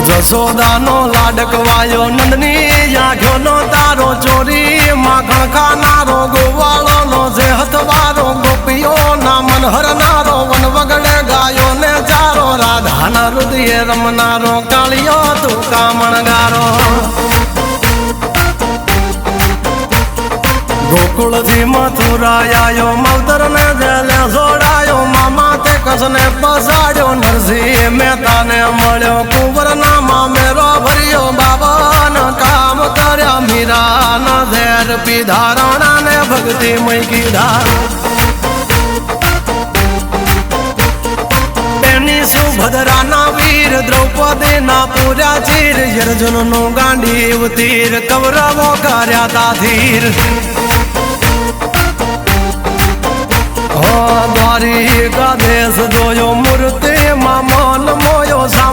જશોદાનો લાડકવાયો નંદની આંખોનો તારો ચોરી માખણ ખાનારો ગોવાળોનો જે હથવારો ગોપીઓના મન હરનારો વન વગડે ગાયો ને ચારો રાધાના હૃદયે રમનારો કાળિયો તું કામણગારો ગોકુળથી મથુરા આયો માવતર ને જેલે જોડાયો મામા તે કસને પસાડ્યો નરસિંહ મહેતાને મળ્યો કુંવરના મામેરો ભર્યો બાબાના કામ કર્યા મીરાના ઝેર પીધા રાણાને ભક્તિ મય કીધા એની સુભદ્રાના વીર દ્રૌપદીના પૂર્યા ચીર અર્જુનનું ગાંડીવ તીર કૌરવો કર્યા તાધીર દ્વારિકા દેશ જોયો મૂર્તિમાં મન મોયો સાંભળ